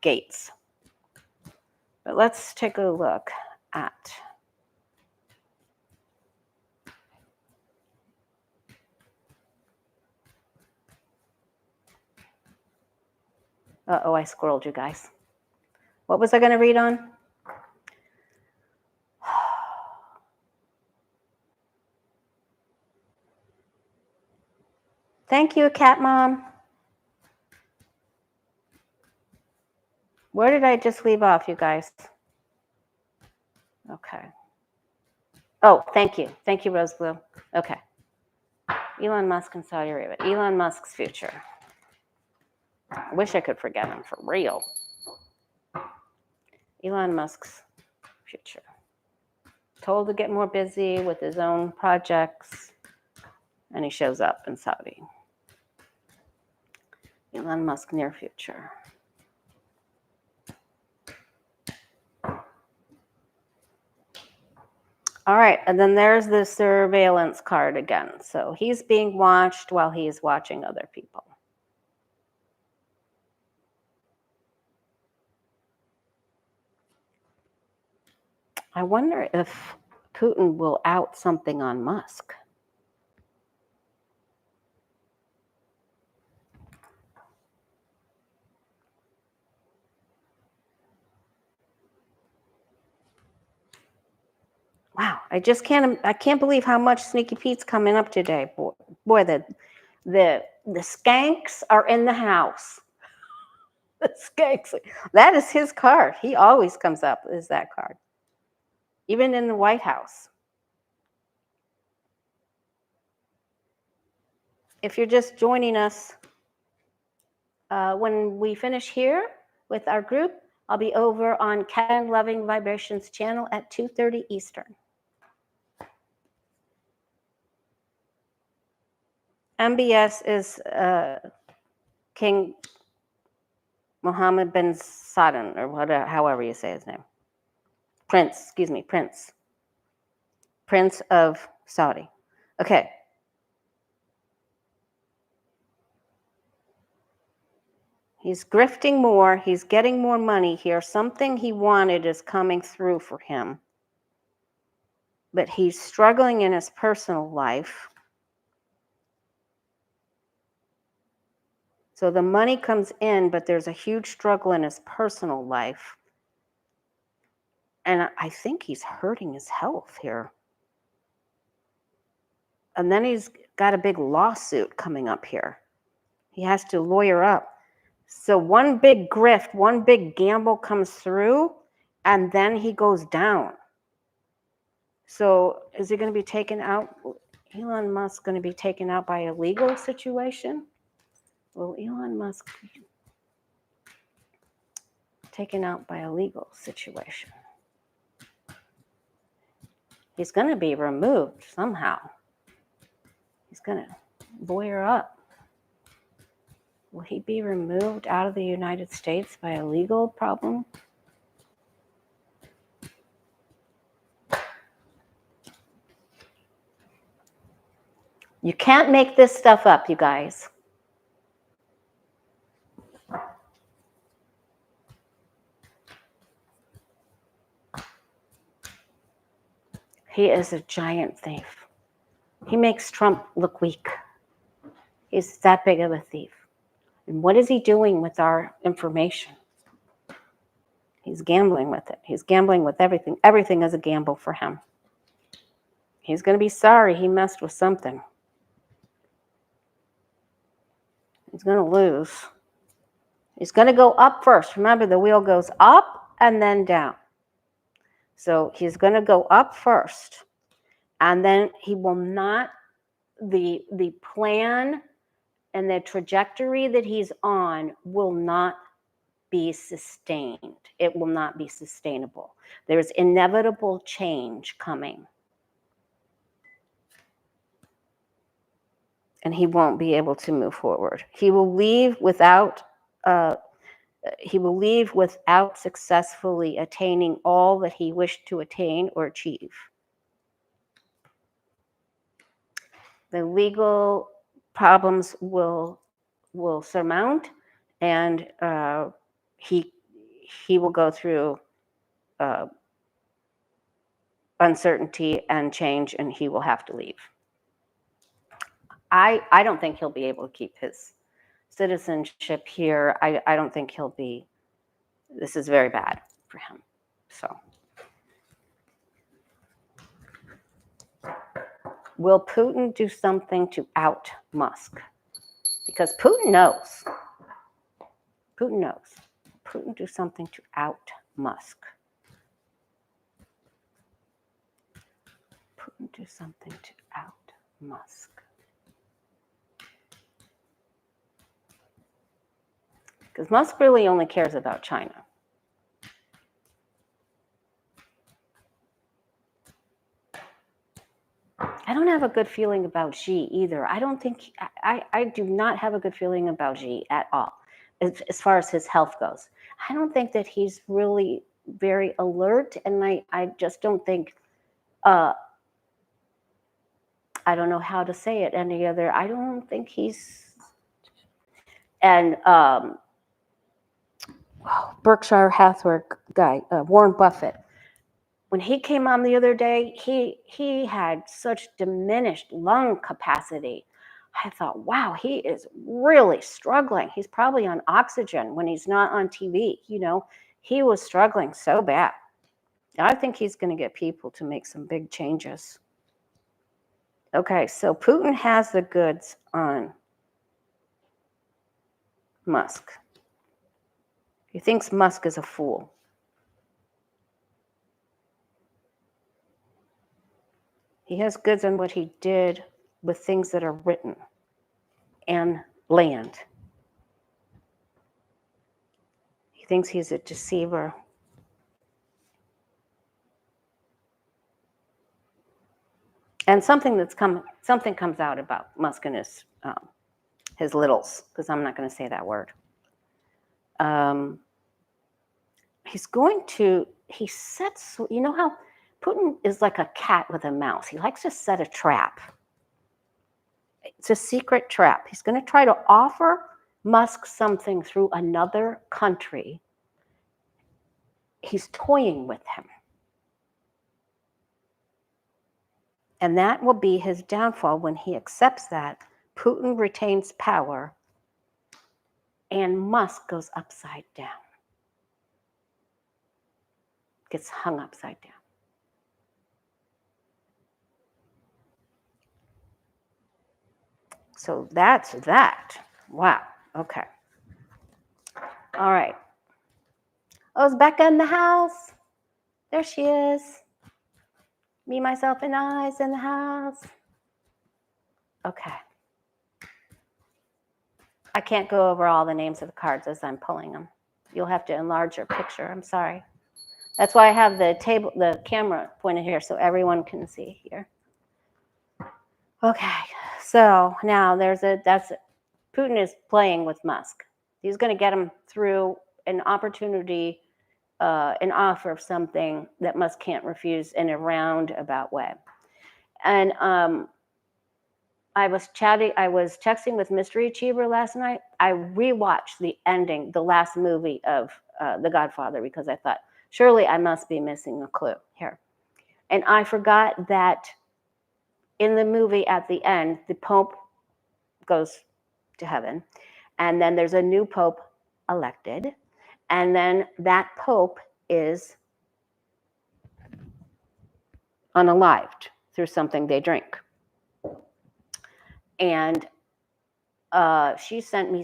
Gaetz. But let's take a look at I squirreled you guys. What was I going to read on? Thank you, Cat Mom. Where did I just leave off, you guys? Okay. Oh, thank you. Thank you, Rose Blue. Okay. Elon Musk and Saudi Arabia. Elon Musk's future. I wish I could forget him for real. Elon Musk's future. Told to get more busy with his own projects, and he shows up in Saudi. Elon Musk near future. All right, and then there's the surveillance card again. So he's being watched while he's watching other people. I wonder if Putin will out something on Musk. Wow, I can't believe how much Sneaky Pete's coming up today. Boy, the skanks are in the house. The skanks. That is his card. He always comes up as that card. Even in the White House. If you're just joining us, when we finish here with our group, I'll be over on Cat Loving Vibrations channel at 2:30 Eastern. MBS is King Mohammed bin Salman, or whatever, however you say his name. Prince of Saudi. Okay. He's grifting more. He's getting more money here. Something he wanted is coming through for him. But he's struggling in his personal life. So the money comes in, but there's a huge struggle in his personal life. And I think he's hurting his health here. And then he's got a big lawsuit coming up here. He has to lawyer up. So one big grift, one big gamble comes through, and then he goes down. So is he going to be taken out? Elon Musk going to be taken out by a legal situation? Will Elon Musk be taken out by a legal situation? He's going to be removed somehow. He's going to lawyer up. Will he be removed out of the United States by a legal problem? You can't make this stuff up, you guys. He is a giant thief. He makes Trump look weak. He's that big of a thief. And what is he doing with our information? He's gambling with it. He's gambling with everything. Everything is a gamble for him. He's going to be sorry he messed with something. He's going to lose. He's going to go up first. Remember, the wheel goes up and then down. So he's going to go up first. And then he will not, the plan and the trajectory that he's on will not be sustained. It will not be sustainable. There's inevitable change coming. And he won't be able to move forward. He will leave without successfully attaining all that he wished to attain or achieve. The legal problems will surmount, and he will go through uncertainty and change, and he will have to leave. I don't think he'll be able to keep his citizenship here. I don't think he'll be. This is very bad for him. So, will Putin do something to out Musk? Because Putin knows. Putin knows. Putin do something to out Musk. Putin do something to out Musk. Because Musk really only cares about China. I don't have a good feeling about Xi either. I don't think, I do not have a good feeling about Xi at all, as far as his health goes. I don't think that he's really very alert, and I just don't think, I don't know how to say it any other, I don't think he's, and Berkshire Hathaway guy, Warren Buffett, when he came on the other day, he had such diminished lung capacity. I thought, wow, he is really struggling. He's probably on oxygen when he's not on TV. You know, he was struggling so bad. I think he's going to get people to make some big changes. Okay, so Putin has the goods on Musk. He thinks Musk is a fool. He has goods on what he did with things that are written and land. He thinks he's a deceiver. And something comes out about Musk and his littles, because I'm not going to say that word. He's going to he sets, you know how Putin is like a cat with a mouse. He likes to set a trap. It's a secret trap. He's going to try to offer Musk something through another country. He's toying with him. And that will be his downfall. When he accepts that, Putin retains power and Musk goes upside down. Gets hung upside down. So that's that. Wow. Okay. All right. Oh, is Becca in the house? There she is. Me, myself, and I's in the house. Okay. I can't go over all the names of the cards as I'm pulling them. You'll have to enlarge your picture. I'm sorry. That's why I have the camera pointed here so everyone can see here. Okay. So now Putin is playing with Musk. He's going to get him through an opportunity, an offer of something that Musk can't refuse in a roundabout way. And I was texting with Mystery Achiever last night. I rewatched the ending, the last movie of The Godfather, because I thought, surely I must be missing a clue here. And I forgot that in the movie at the end, the Pope goes to heaven. And then there's a new Pope elected. And then that Pope is unalived through something they drink. And she sent me a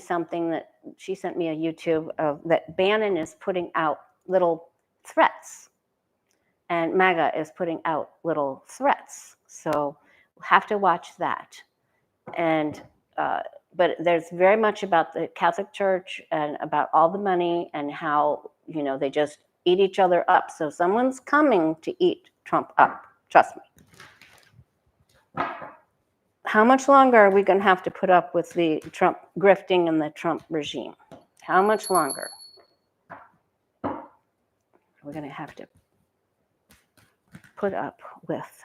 YouTube of that Bannon is putting out little threats. And MAGA is putting out little threats. So we'll have to watch that. And but there's very much about the Catholic Church and about all the money and how, they just eat each other up. So someone's coming to eat Trump up. Trust me. How much longer are we going to have to put up with the Trump grifting and the Trump regime? How much longer are we going to have to put up with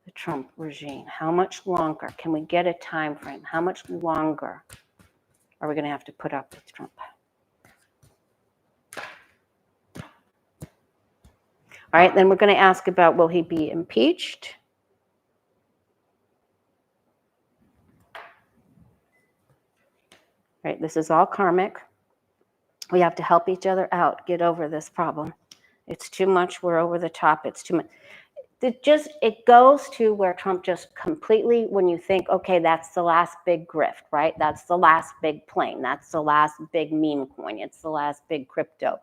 the Trump regime? How much longer? Can we get a time frame? How much longer are we going to have to put up with Trump? All right, then we're going to ask about, will he be impeached? Right, this is all karmic. We have to help each other out, get over this problem. It's too much. We're over the top. It's too much. It goes to where Trump just completely, when you think, okay, that's the last big grift, right? That's the last big plane. That's the last big meme coin. It's the last big crypto.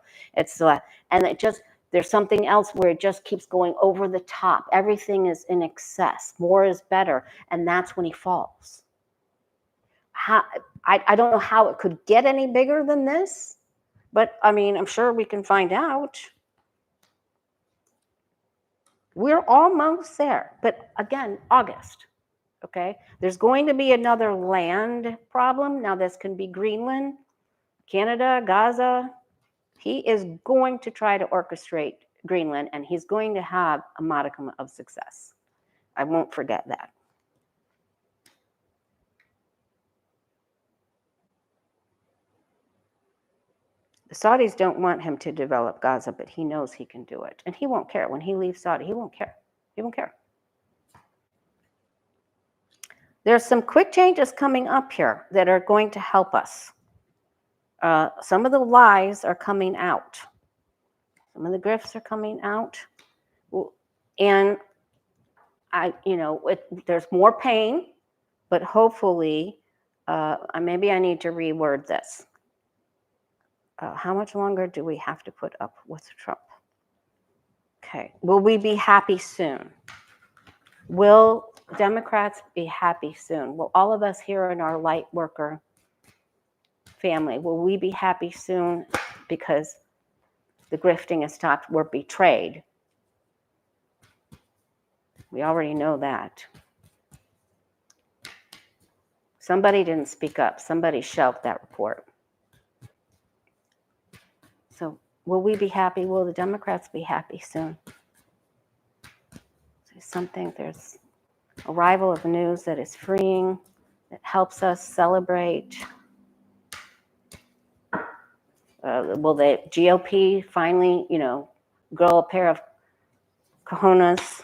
There's something else where it just keeps going over the top. Everything is in excess. More is better. And that's when he falls. I don't know how it could get any bigger than this, but I'm sure we can find out. We're almost there, but again, August, okay? There's going to be another land problem. Now this can be Greenland, Canada, Gaza. He is going to try to orchestrate Greenland, and he's going to have a modicum of success. I won't forget that. The Saudis don't want him to develop Gaza, but he knows he can do it. And he won't care. When he leaves Saudi, he won't care. He won't care. There's some quick changes coming up here that are going to help us. Some of the lies are coming out. Some of the grifts are coming out. And there's more pain, but hopefully, maybe I need to reword this. How much longer do we have to put up with Trump? Okay. Will we be happy soon? Will Democrats be happy soon? Will all of us here in our light worker family, will we be happy soon because the grifting has stopped? We're betrayed. We already know that. Somebody didn't speak up. Somebody shelved that report. So will we be happy? Will the Democrats be happy soon? There's arrival of news that is freeing, that helps us celebrate. Will the GOP finally, grow a pair of cojones?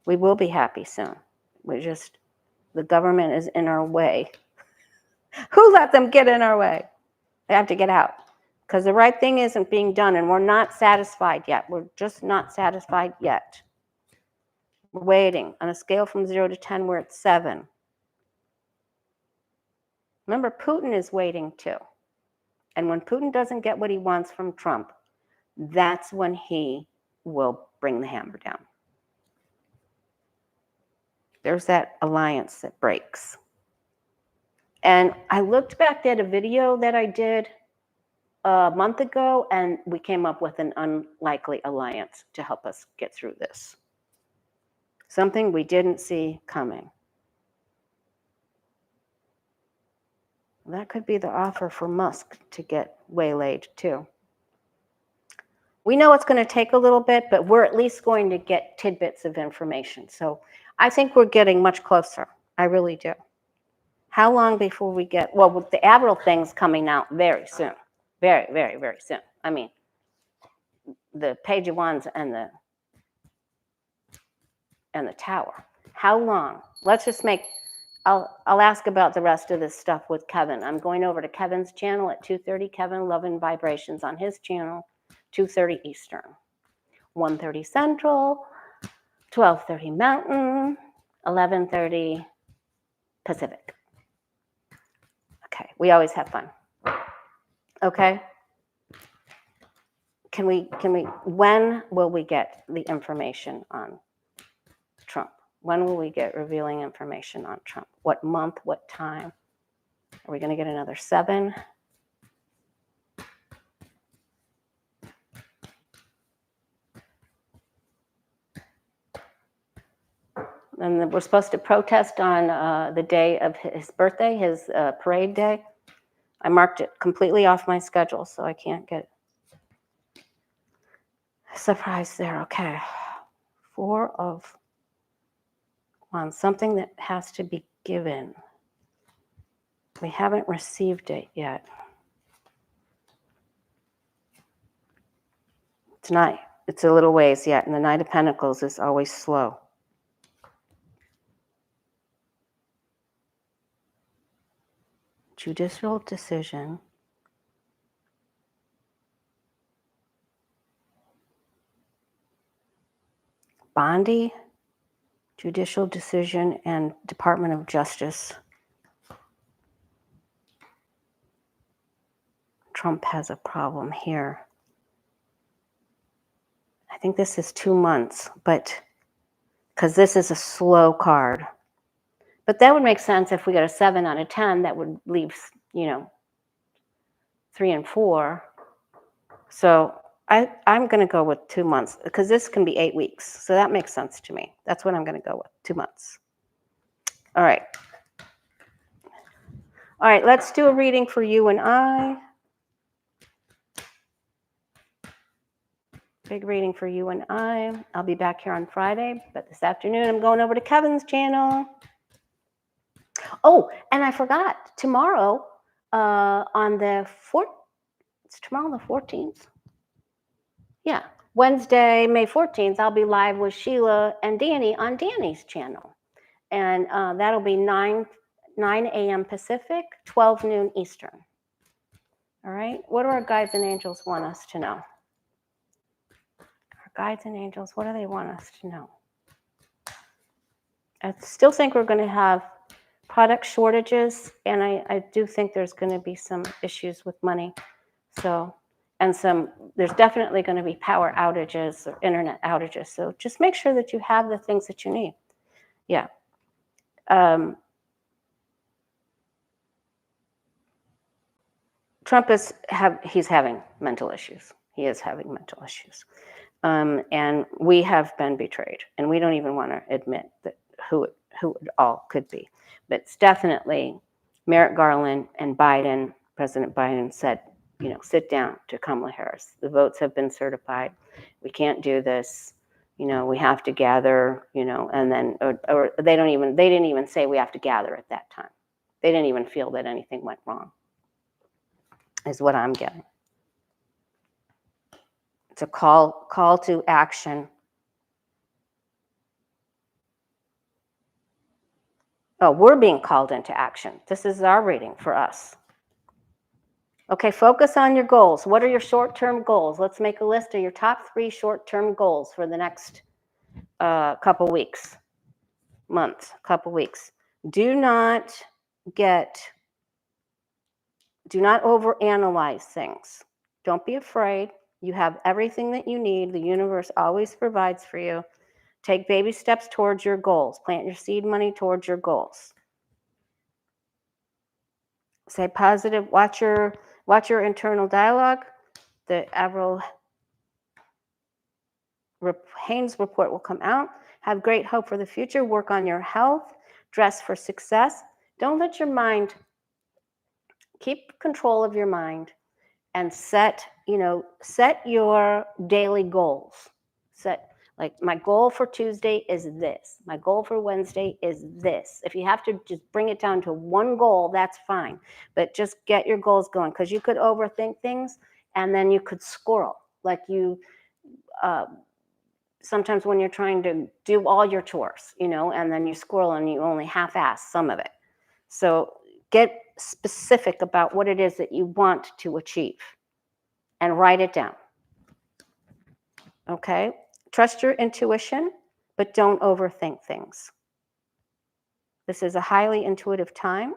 We will be happy soon. The government is in our way. Who let them get in our way? They have to get out. Because the right thing isn't being done, and we're not satisfied yet. We're just not satisfied yet. We're waiting. On a scale from 0 to 10, we're at 7. Remember, Putin is waiting too. And when Putin doesn't get what he wants from Trump, that's when he will bring the hammer down. There's that alliance that breaks. And I looked back at a video that I did a month ago, and we came up with an unlikely alliance to help us get through this. Something we didn't see coming. That could be the offer for Musk to get waylaid too. We know it's going to take a little bit, but we're at least going to get tidbits of information. So I think we're getting much closer. I really do. How long before we get, well, with the Avril thing's coming out very soon. Very, very, very soon. I mean, the page of wands and the tower. How long? Let's just make, I'll ask about the rest of this stuff with Kevin. I'm going over to Kevin's channel at 2:30. Kevin, Love and Vibrations on his channel, 2:30 Eastern, 1:30 Central, 12:30 Mountain, 11:30 Pacific. Okay, we always have fun. Okay. When will we get the information on Trump? When will we get revealing information on Trump? What month, what time? Are we going to get another 7? And we're supposed to protest on the day of his birthday, his parade day. I marked it completely off my schedule, so I can't get surprised there. Okay. 4 of Wands, something that has to be given. We haven't received it yet. It's a little ways yet, and the Knight of Pentacles is always slow. Judicial decision. Bondi, judicial decision, and Department of Justice. Trump has a problem here. I think this is 2 months, but because this is a slow card. But that would make sense if we got a 7 out of 10. That would leave, 3 and 4. So I'm going to go with 2 months because this can be 8 weeks. So that makes sense to me. That's what I'm going to go with, 2 months. All right. All right, let's do a reading for you and I. Big reading for you and I. I'll be back here on Friday, but this afternoon I'm going over to Kevin's channel. Oh, and I forgot, tomorrow on the 4th, it's tomorrow the 14th? Yeah, Wednesday, May 14th, I'll be live with Sheila and Danny on Danny's channel. And that'll be 9 a.m. Pacific, 12 noon Eastern. All right, what do our guides and angels want us to know? Our guides and angels, what do they want us to know? I still think we're going to have product shortages, and I do think there's going to be some issues with money. So, and there's definitely going to be power outages or internet outages. So just make sure that you have the things that you need. Yeah. Trump he's having mental issues. He is having mental issues. And we have been betrayed, and we don't even want to admit that who it all could be. But it's definitely Merrick Garland and Biden. President Biden said, sit down to Kamala Harris. The votes have been certified. We can't do this. We have to gather, and then, or they didn't even say we have to gather at that time. They didn't even feel that anything went wrong, is what I'm getting. It's a call to action. Oh, we're being called into action. This is our reading for us. Okay, focus on your goals. What are your short-term goals? Let's make a list of your top 3 short-term goals for the next couple weeks, months, couple weeks. Do not overanalyze things. Don't be afraid. You have everything that you need. The universe always provides for you. Take baby steps towards your goals. Plant your seed money towards your goals. Say positive. Watch your internal dialogue. The Avril Haines report will come out. Have great hope for the future. Work on your health. Dress for success. Don't let your mind, keep control of your mind, and set your daily goals. Like, my goal for Tuesday is this. My goal for Wednesday is this. If you have to just bring it down to one goal, that's fine. But just get your goals going, because you could overthink things and then you could squirrel. Like sometimes when you're trying to do all your chores, and then you squirrel and you only half-ass some of it. So get specific about what it is that you want to achieve and write it down. Okay? Trust your intuition, but don't overthink things. This is a highly intuitive time.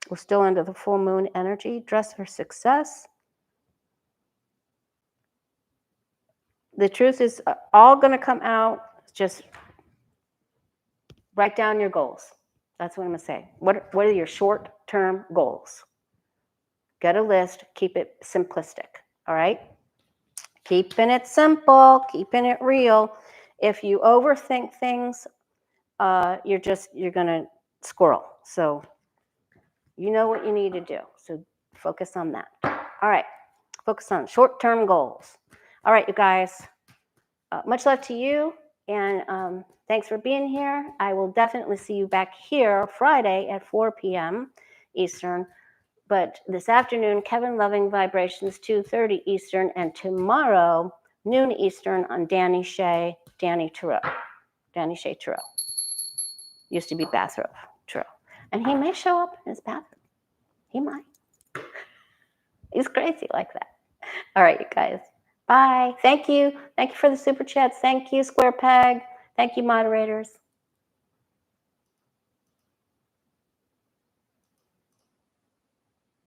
We're still under the full moon energy. Dress for success. The truth is all going to come out. Just write down your goals. That's what I'm going to say. What are your short-term goals? Get a list. Keep it simplistic. All right? Keeping it simple. Keeping it real. If you overthink things, you're going to squirrel. So you know what you need to do. So focus on that. All right. Focus on short-term goals. All right, you guys. Much love to you. And thanks for being here. I will definitely see you back here Friday at 4 p.m. Eastern. But this afternoon, Kevin Loving Vibrations, 2:30 Eastern. And tomorrow, noon Eastern, on Danny Shea Terrell. Used to be bathrobe Terrell. And he may show up in his bathroom. He might. He's crazy like that. All right, you guys. Bye. Thank you. Thank you for the super chats. Thank you, Square Peg. Thank you, moderators.